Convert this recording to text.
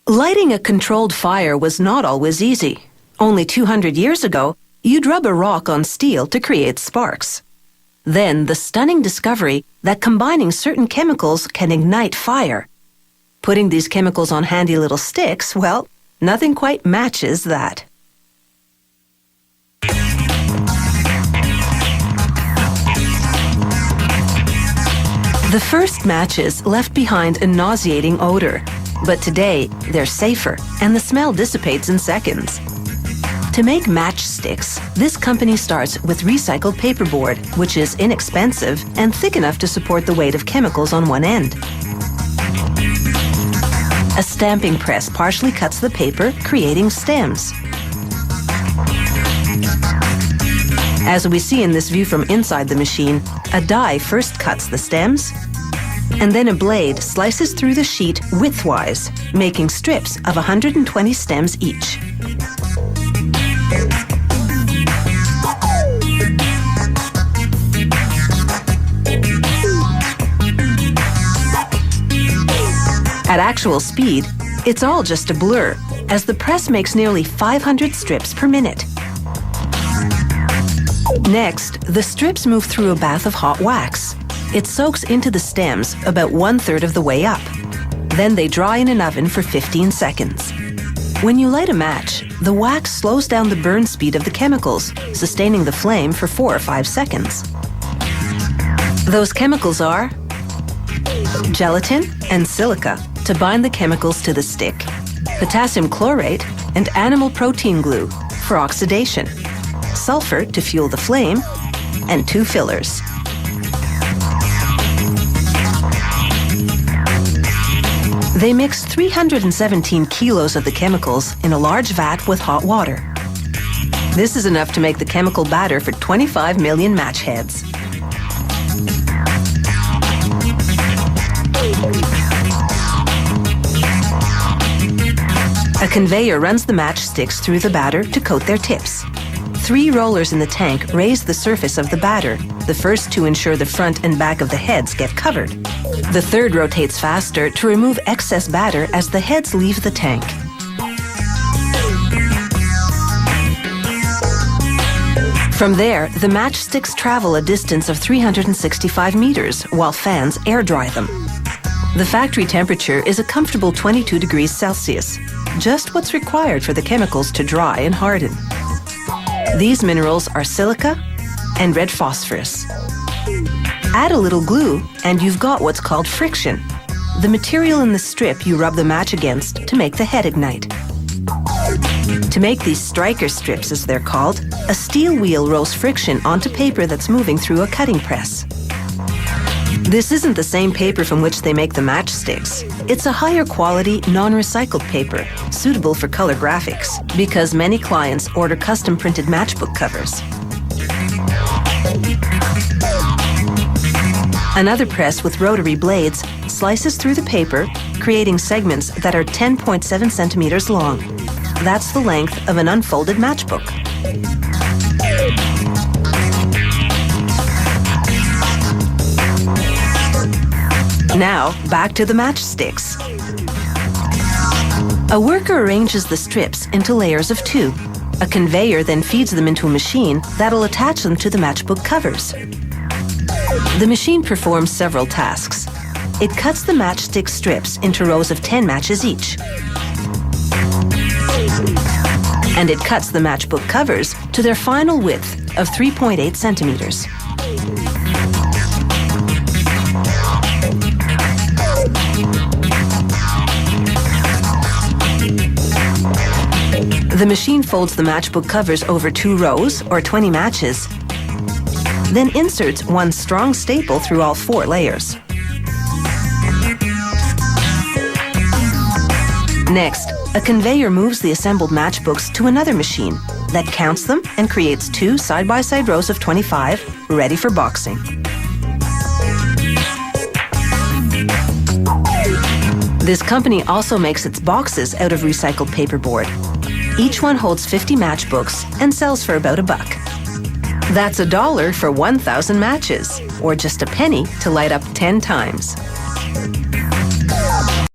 Lighting a controlled fire was not always easy. Only 200 years ago, you'd rub a rock on steel to create sparks. Then the stunning discovery that combining certain chemicals can ignite fire. Putting these chemicals on handy little sticks, well, nothing quite matches that. The first matches left behind a nauseating odor, but today they're safer and the smell dissipates in seconds. To make matchsticks, this company starts with recycled paperboard, which is inexpensive and thick enough to support the weight of chemicals on one end. A stamping press partially cuts the paper, creating stems. As we see in this view from inside the machine, a die first cuts the stems, and then a blade slices through the sheet widthwise, making strips of 120 stems each. At actual speed, it's all just a blur, as the press makes nearly 500 strips per minute. Next, the strips move through a bath of hot wax. It soaks into the stems about 1/3 of the way up. Then they dry in an oven for 15 seconds. When you light a match, the wax slows down the burn speed of the chemicals, sustaining the flame for 4 or 5 seconds. Those chemicals are gelatin and silica to bind the chemicals to the stick, potassium chlorate and animal protein glue for oxidation, sulfur to fuel the flame, and 2 fillers. They mix 317 kilos of the chemicals in a large vat with hot water. This is enough to make the chemical batter for 25 million match heads. A conveyor runs the matchsticks through the batter to coat their tips. 3 rollers in the tank raise the surface of the batter, the first to ensure the front and back of the heads get covered. The third rotates faster to remove excess batter as the heads leave the tank. From there, the matchsticks travel a distance of 365 meters while fans air dry them. The factory temperature is a comfortable 22 degrees Celsius, just what's required for the chemicals to dry and harden. These minerals are silica and red phosphorus. Add a little glue and you've got what's called friction, the material in the strip you rub the match against to make the head ignite. To make these striker strips, as they're called, a steel wheel rolls friction onto paper that's moving through a cutting press. This isn't the same paper from which they make the matchsticks. It's a higher quality, non-recycled paper, suitable for color graphics, because many clients order custom printed matchbook covers. Another press with rotary blades slices through the paper, creating segments that are 10.7 centimeters long. That's the length of an unfolded matchbook. Now, back to the matchsticks. A worker arranges the strips into layers of 2. A conveyor then feeds them into a machine that'll attach them to the matchbook covers. The machine performs several tasks. It cuts the matchstick strips into rows of 10 matches each. And it cuts the matchbook covers to their final width of 3.8 centimeters. The machine folds the matchbook covers over 2 rows, or 20 matches, then inserts one strong staple through all 4 layers. Next, a conveyor moves the assembled matchbooks to another machine that counts them and creates 2 side-by-side rows of 25, ready for boxing. This company also makes its boxes out of recycled paperboard. Each one holds 50 matchbooks and sells for about $1. That's $1 for 1,000 matches, or just a penny to light up 10 times.